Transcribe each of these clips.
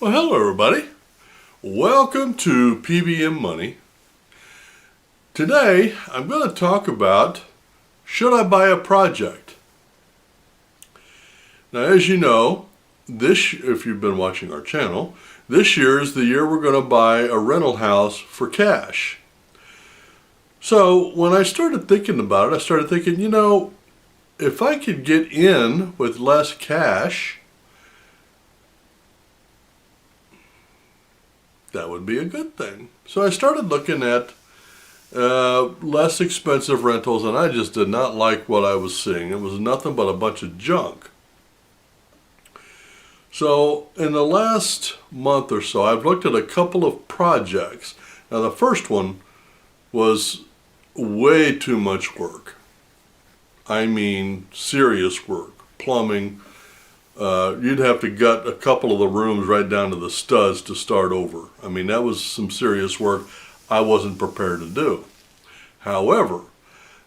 Well, hello everybody. Welcome to P.B.M. Money. Today, I'm going to talk about, should I buy a project? Now, as you know, if you've been watching our channel, this year is the year we're going to buy a rental house for cash. So, when I started thinking about it, I started thinking, if I could get in with less cash, that would be a good thing. So I started looking at less expensive rentals, and I just did not like what I was seeing. It was nothing but a bunch of junk. So in the last month or so, I've looked at a couple of projects. Now the first one was way too much work. I mean serious work, plumbing. You'd have to gut a couple of the rooms right down to the studs to start over. I mean, that was some serious work I wasn't prepared to do. However,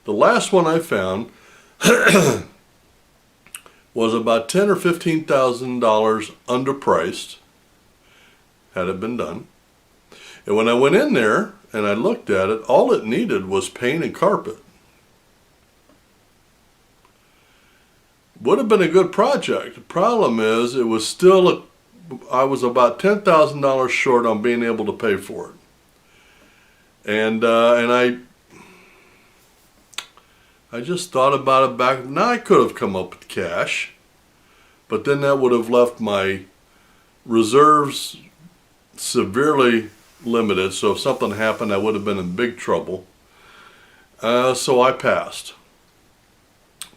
the last one I found was about $10,000 or $15,000 underpriced, had it been done. And when I went in there and I looked at it, all it needed was paint and carpet. Would have been a good project. The problem is I was about $10,000 short on being able to pay for it. And I just thought about it back. Now I could have come up with cash, but then that would have left my reserves severely limited. So if something happened, I would have been in big trouble. So I passed.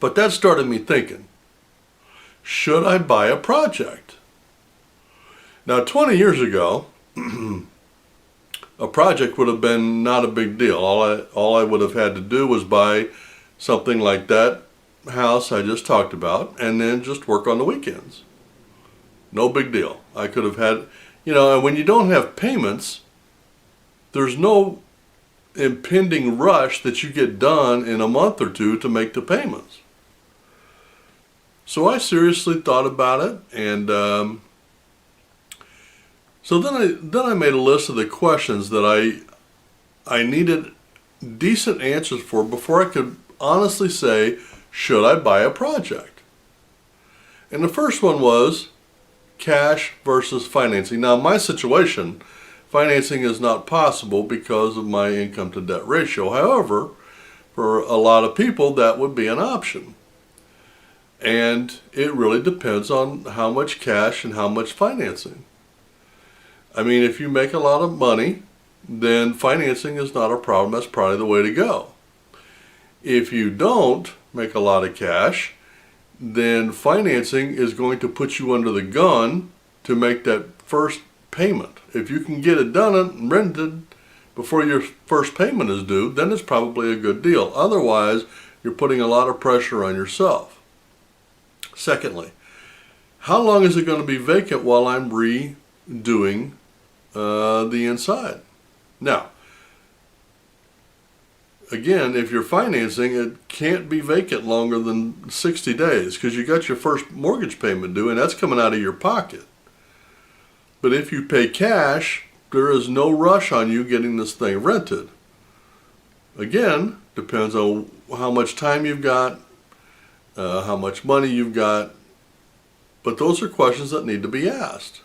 But that started me thinking, should I buy a project? Now 20 years ago, a project would have been not a big deal. All I would have had to do was buy something like that house I just talked about and then just work on the weekends. No big deal. I could have had, and when you don't have payments, there's no impending rush that you get done in a month or two to make the payments. So I seriously thought about it, and so then I made a list of the questions that I needed decent answers for before I could honestly say, should I buy a project? And the first one was cash versus financing. Now, in my situation, financing is not possible because of my income to debt ratio. However, for a lot of people, that would be an option. And it really depends on how much cash and how much financing. I mean, if you make a lot of money, then financing is not a problem. That's probably the way to go. If you don't make a lot of cash, then financing is going to put you under the gun to make that first payment. If you can get it done and rented before your first payment is due, then it's probably a good deal. Otherwise, you're putting a lot of pressure on yourself. Secondly, how long is it going to be vacant while I'm redoing the inside? Now, again, if you're financing, it can't be vacant longer than 60 days because you got your first mortgage payment due and that's coming out of your pocket. But if you pay cash, there is no rush on you getting this thing rented. Again, depends on how much time you've got, how much money you've got, but those are questions that need to be asked.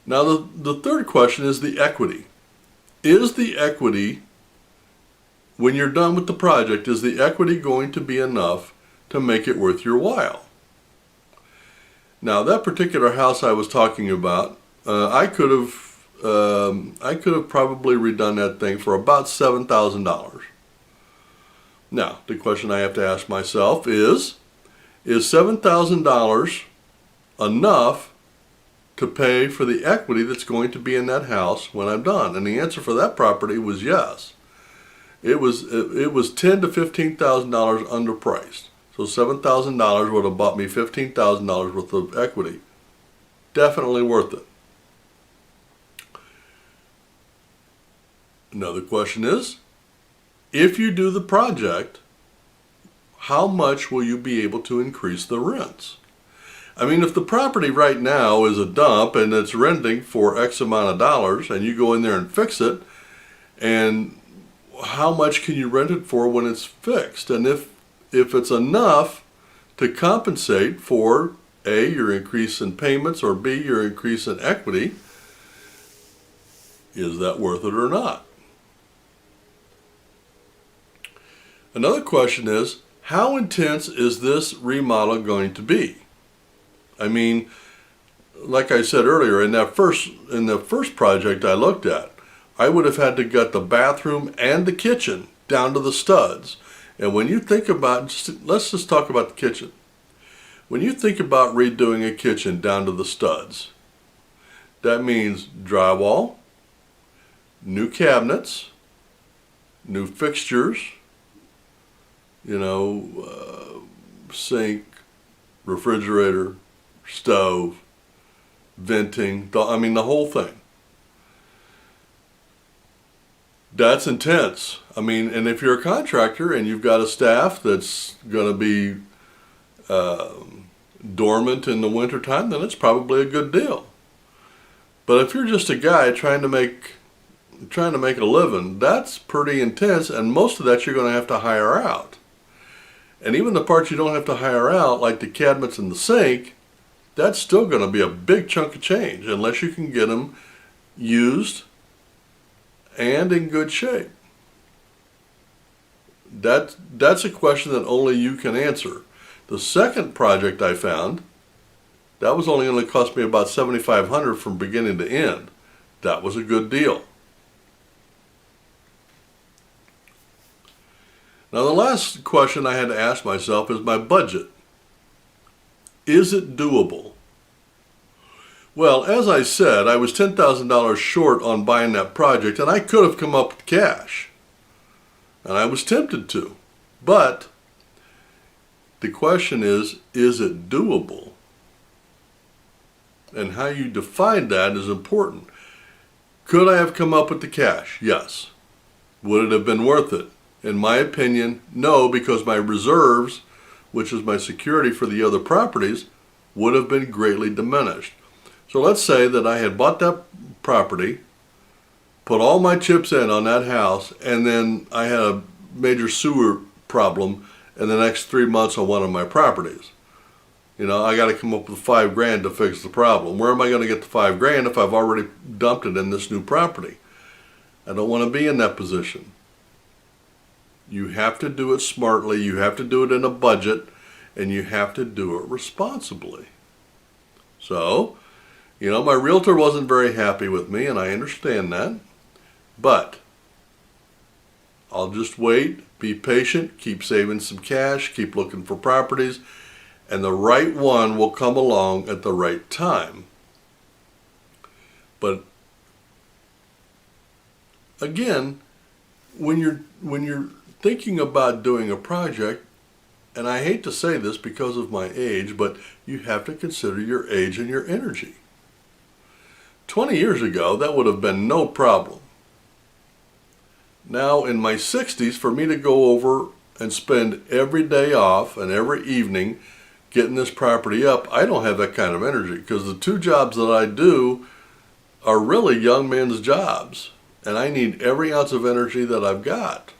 Now the third question is the equity. Is the equity, when you're done with the project, is the equity going to be enough to make it worth your while? Now that particular house I was talking about, I could have probably redone that thing for about $7,000. Now, the question I have to ask myself is $7,000 enough to pay for the equity that's going to be in that house when I'm done? And the answer for that property was yes. It was $10,000 to $15,000 underpriced. So $7,000 would have bought me $15,000 worth of equity. Definitely worth it. Another question is, if you do the project, how much will you be able to increase the rents? I mean, if the property right now is a dump and it's renting for X amount of dollars and you go in there and fix it, and how much can you rent it for when it's fixed? And if it's enough to compensate for A, your increase in payments, or B, your increase in equity, is that worth it or not? Another question is, how intense is this remodel going to be? I mean, like I said earlier, in the first project I looked at, I would have had to gut the bathroom and the kitchen down to the studs. And when you think about, let's just talk about the kitchen. When you think about redoing a kitchen down to the studs, that means drywall, new cabinets, new fixtures, sink, refrigerator, stove, venting, the whole thing. That's intense. I mean, and if you're a contractor and you've got a staff that's going to be dormant in the wintertime, then it's probably a good deal. But if you're just a guy trying to make a living, that's pretty intense, and most of that you're going to have to hire out. And even the parts you don't have to hire out, like the cabinets and the sink, that's still going to be a big chunk of change unless you can get them used and in good shape. That's a question that only you can answer. The second project I found, that was only going to cost me about $7,500 from beginning to end. That was a good deal. Now the last question I had to ask myself is my budget. Is it doable? Well, as I said, I was $10,000 short on buying that project, and I could have come up with cash. And I was tempted to. But the question is it doable? And how you define that is important. Could I have come up with the cash? Yes. Would it have been worth it? In my opinion, no, because my reserves, which is my security for the other properties, would have been greatly diminished. So let's say that I had bought that property, put all my chips in on that house, and then I had a major sewer problem in the next 3 months on one of my properties. I got to come up with $5,000 to fix the problem. Where am I going to get the $5,000 if I've already dumped it in this new property? I don't want to be in that position. You have to do it smartly, you have to do it in a budget, and you have to do it responsibly. So, my realtor wasn't very happy with me, and I understand that. But I'll just wait, be patient, keep saving some cash, keep looking for properties, and the right one will come along at the right time. But again, when you're thinking about doing a project, and I hate to say this because of my age, but you have to consider your age and your energy. 20 years ago, that would have been no problem. Now, in my 60s, for me to go over and spend every day off and every evening getting this property up, I don't have that kind of energy, because the two jobs that I do are really young men's jobs, and I need every ounce of energy that I've got.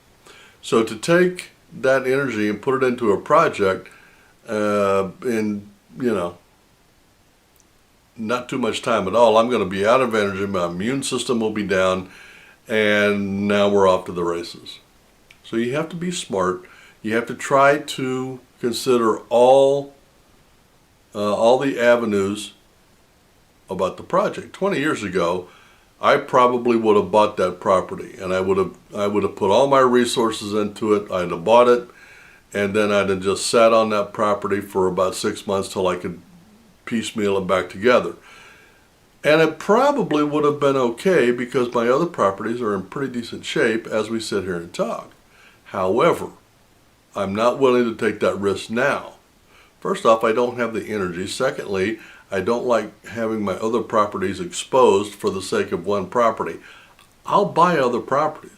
So to take that energy and put it into a project in, not too much time at all, I'm going to be out of energy, my immune system will be down, and now we're off to the races. So you have to be smart. You have to try to consider all the avenues about the project. 20 years ago, I probably would have bought that property, and I would have put all my resources into it. I'd have bought it, and then I'd have just sat on that property for about 6 months till I could piecemeal it back together. And it probably would have been okay, because my other properties are in pretty decent shape as we sit here and talk. However, I'm not willing to take that risk now. First off, I don't have the energy. Secondly, I don't like having my other properties exposed for the sake of one property. I'll buy other properties.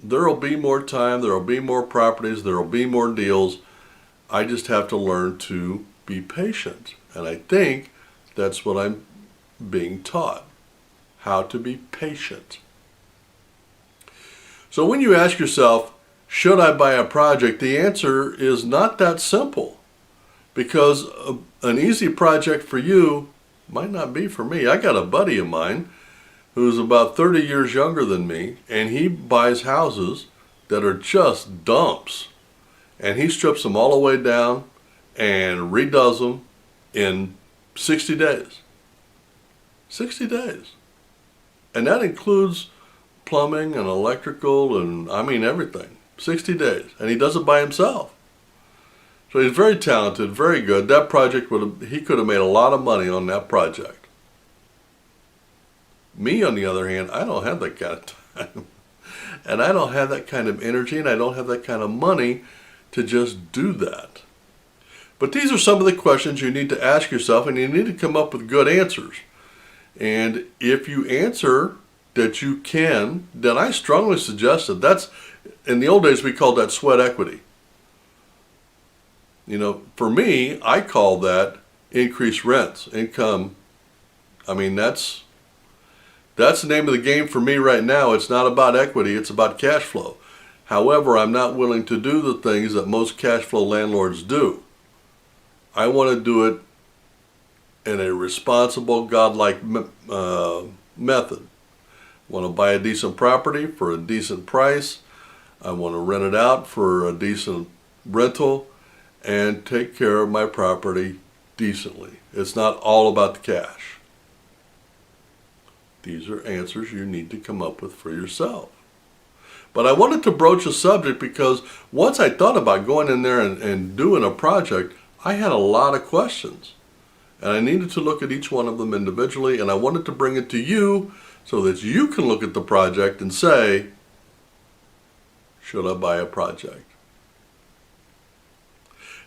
There'll be more time, there'll be more properties, there'll be more deals. I just have to learn to be patient. And I think that's what I'm being taught, how to be patient. So when you ask yourself, should I buy a project? The answer is not that simple, because an easy project for you might not be for me. I got a buddy of mine who's about 30 years younger than me, and he buys houses that are just dumps. And he strips them all the way down and redoes them in 60 days. 60 days. And that includes plumbing and electrical and everything. 60 days. And he does it by himself. So he's very talented, very good. That project he could have made a lot of money on that project. Me, on the other hand, I don't have that kind of time. And I don't have that kind of energy, and I don't have that kind of money to just do that. But these are some of the questions you need to ask yourself, and you need to come up with good answers. And if you answer that you can, then I strongly suggest that that's, in the old days we called that sweat equity. You know, for me, I call that increased rents, income. That's the name of the game for me right now. It's not about equity, it's about cash flow. However, I'm not willing to do the things that most cash flow landlords do. I want to do it in a responsible, godlike method. I want to buy a decent property for a decent price. I want to rent it out for a decent rental and take care of my property decently. It's not all about the cash. These are answers you need to come up with for yourself. But I wanted to broach a subject because once I thought about going in there and doing a project, I had a lot of questions. And I needed to look at each one of them individually, and I wanted to bring it to you so that you can look at the project and say, should I buy a project?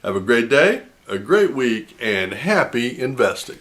Have a great day, a great week, and happy investing.